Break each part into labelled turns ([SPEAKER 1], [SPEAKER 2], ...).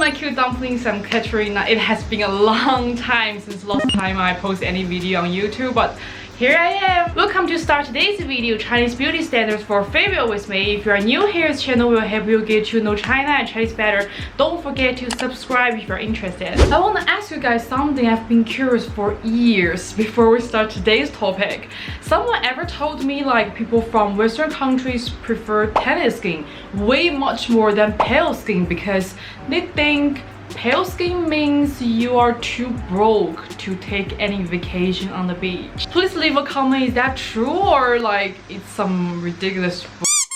[SPEAKER 1] my cute dumplings, I'm Katerina. It has been a long time since last time I posted any video on YouTube, but here I am! Welcome to start today's video, Chinese beauty standards for female with me. If you are new here, this channel will help you get to know China and Chinese better. Don't forget to subscribe if you're interested. I want to ask you guys something I've been curious for years before we start today's topic. Someone ever told me like people from Western countries prefer tan skin way much more than pale skin because they think pale skin means you are too broke to take any vacation on the beach. Please leave a comment, is that true or like it's some ridiculous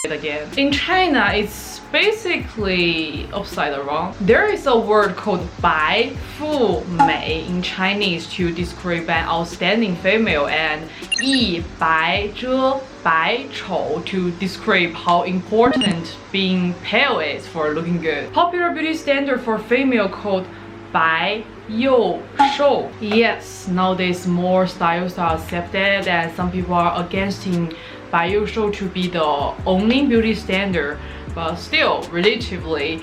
[SPEAKER 1] again? In China, it's basically upside down. There is a word called 白富美 in Chinese to describe an outstanding female, and 一白遮白丑 to describe how important being pale is for looking good. Popular beauty standard for female called 白幼瘦. Yes, nowadays more styles are accepted and some people are against 白幼瘦 to be the only beauty standard, but still relatively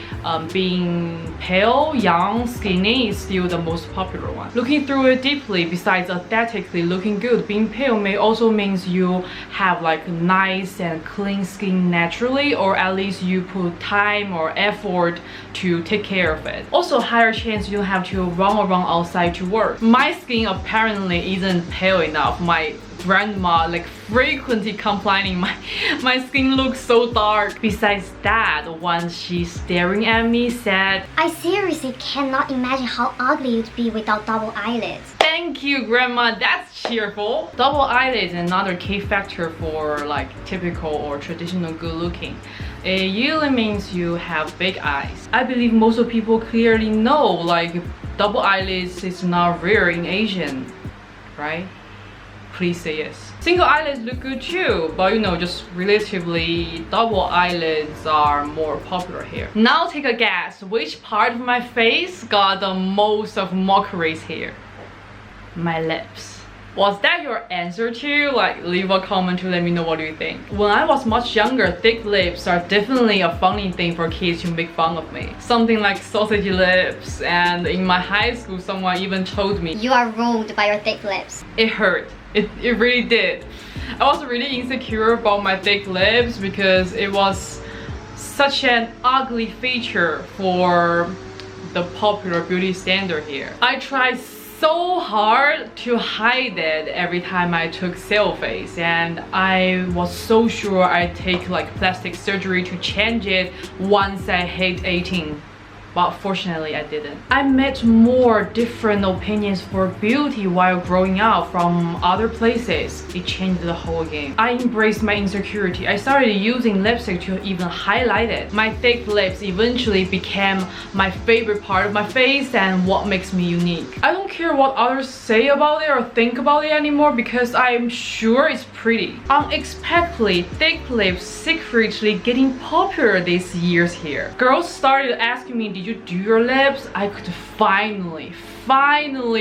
[SPEAKER 1] being pale, young, skinny is still the most popular one. Looking through it deeply, besides aesthetically looking good, being pale may also means you have like nice and clean skin naturally, or at least you put time or effort to take care of it. Also higher chance you don't have to run around outside to work. My skin apparently isn't pale enough. My grandma like frequently complaining my skin looks so dark. Besides that, once she's staring at me said,
[SPEAKER 2] I seriously cannot imagine how ugly you'd be without double eyelids.
[SPEAKER 1] Thank you, grandma, that's cheerful. Double eyelids is another key factor for like typical or traditional good looking. It usually means you have big eyes. I believe most of people clearly know like double eyelids is not rare in Asian, right? Please say yes. Single eyelids look good too, but you know, just relatively double eyelids are more popular here. Now take a guess, which part of my face got the most of mockeries here? My lips. Was that your answer too? Like, leave a comment to let me know what do you think. When I was much younger, thick lips are definitely a funny thing for kids to make fun of me. Something like sausage lips, and in my high school someone even told me,
[SPEAKER 2] you are rude by your thick lips.
[SPEAKER 1] It hurt. It really did. I was really insecure about my thick lips because it was such an ugly feature for the popular beauty standard here. I tried so hard to hide it every time I took selfies, and I was so sure I'd take like plastic surgery to change it once I hit 18. But fortunately I didn't. I met more different opinions for beauty while growing up from other places. It changed the whole game. I embraced my insecurity. I started using lipstick to even highlight it. My thick lips eventually became my favorite part of my face and what makes me unique. I don't care what others say about it or think about it anymore because I'm sure it's pretty. Unexpectedly, thick lips secretly getting popular these years here. Girls started asking me, did you do your lips? I could finally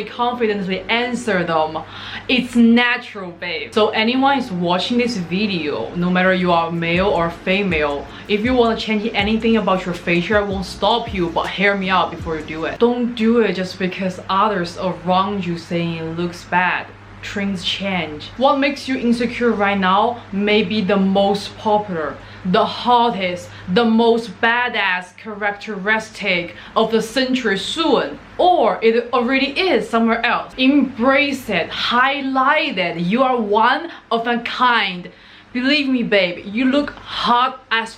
[SPEAKER 1] confidently answer them. It's natural, babe. So anyone is watching this video, no matter you are male or female, if you want to change anything about your facial, I won't stop you, but hear me out before you do it. Don't do it just because others around you saying it looks bad. Trends change. What makes you insecure right now may be the most popular, the hottest, the most badass characteristic of the century soon, or it already is somewhere else. Embrace it, highlight it. You are one of a kind. Believe me, babe, you look hot as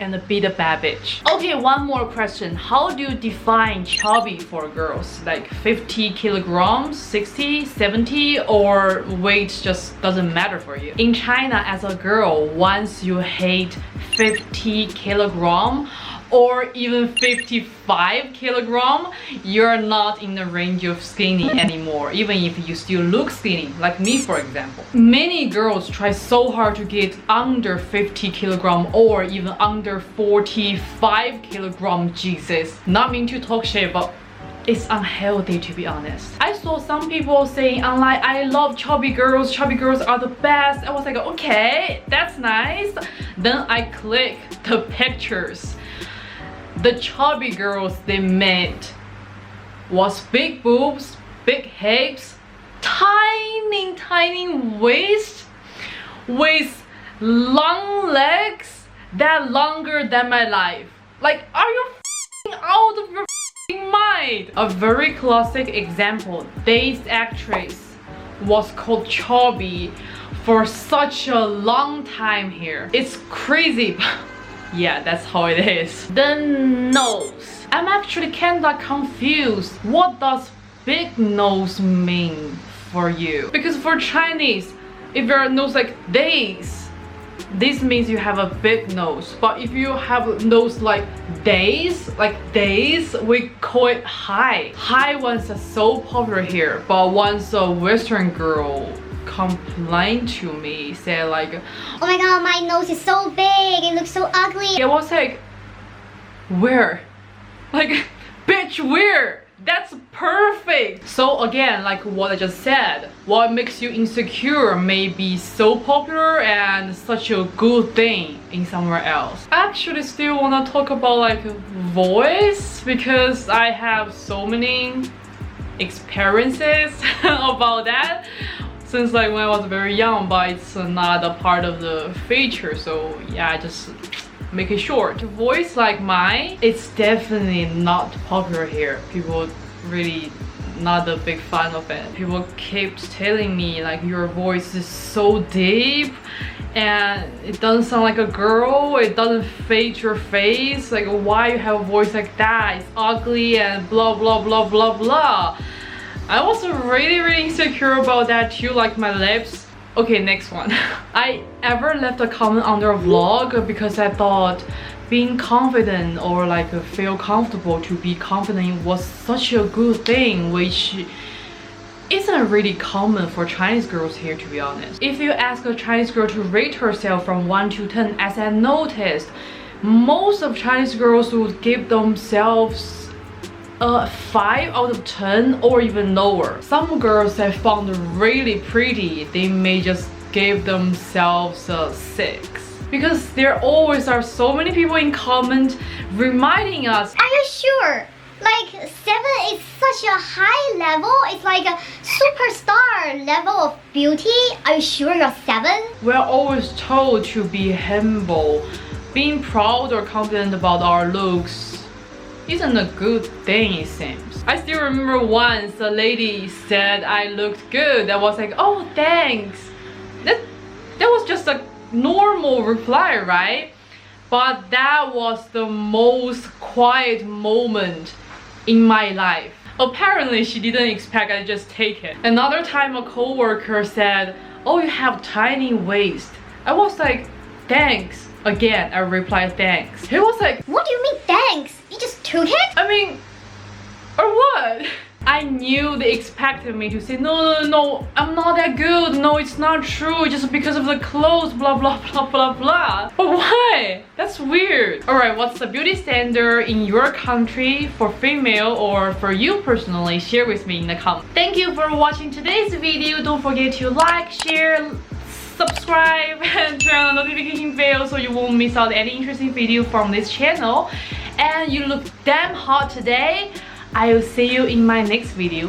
[SPEAKER 1] and be the bad bitch. Okay, one more question. How do you define chubby for girls? Like 50 kilograms, 60, 70, or weight just doesn't matter for you? In China, as a girl, once you hit 50 kilogram or even 55 kilogram, you're not in the range of skinny anymore, even if you still look skinny, like me for example. Many girls try so hard to get under 50 kilogram or even under 45 kilogram. Jesus, not mean to talk shit, but it's unhealthy to be honest. I saw some people saying online, I love chubby girls are the best. I was like, okay, that's nice. Then I click the pictures. the chubby girls they meant was big boobs, big hips, tiny waist with long legs that longer than my life. Like, are you out of your mind? A very classic example, this actress was called chubby for such a long time here. It's crazy. Yeah, that's how it is. The nose. I'm actually kinda confused. What does big nose mean for you? Because for Chinese, if your nose like this means you have a big nose. But if you have a nose like this, we call it high. High ones are so popular here. But once a Western girl complained to me, said like,
[SPEAKER 2] oh my god, my nose is so big, it looks so ugly.
[SPEAKER 1] I was like, where? Like, bitch, where? That's perfect. So again, like what I just said, what makes you insecure may be so popular and such a good thing in somewhere else. I actually still want to talk about like voice because I have so many experiences about that since like when I was very young, but it's not a part of the feature. So yeah, I just make it short. Voice like mine, it's definitely not popular here. People really not a big fan of it. People keep telling me like your voice is so deep and it doesn't sound like a girl, it doesn't fit your face, like why you have a voice like that, it's ugly and blah blah blah blah blah. I was really insecure about that too, like my lips. Okay, next one. I ever left a comment under a vlog because I thought being confident or like feel comfortable to be confident was such a good thing, which isn't really common for Chinese girls here, to be honest. If you ask a Chinese girl to rate herself from 1 to 10, as I noticed, most of Chinese girls would give themselves a 5 out of 10 or even lower. Some girls I found really pretty, they may just give themselves a 6. Because there always are so many people in comment reminding us,
[SPEAKER 2] are you sure? Like 7 is such a high level, it's like a superstar level of beauty. Are you sure you're 7?
[SPEAKER 1] We're always told to be humble. Being proud or confident about our looks isn't a good thing, it seems. I still remember once a lady said I looked good. I was like, oh thanks. That was just a normal reply, right? But that was the most quiet moment in my life. Apparently she didn't expect I just take it. Another time a coworker said, oh, you have tiny waist. I was like, thanks. Again, I replied thanks. He was like,
[SPEAKER 2] what do you mean thanks? You just took it?
[SPEAKER 1] I mean, or what? I knew they expected me to say, no, I'm not that good. No, it's not true. Just because of the clothes, blah, blah, blah, blah, blah. But why? That's weird. Alright, what's the beauty standard in your country for female or for you personally? Share with me in the comments. Thank you for watching today's video. Don't forget to like, share, subscribe and turn on the notification bell so you won't miss out any interesting video from this channel. And you look damn hot today. I will see you in my next video.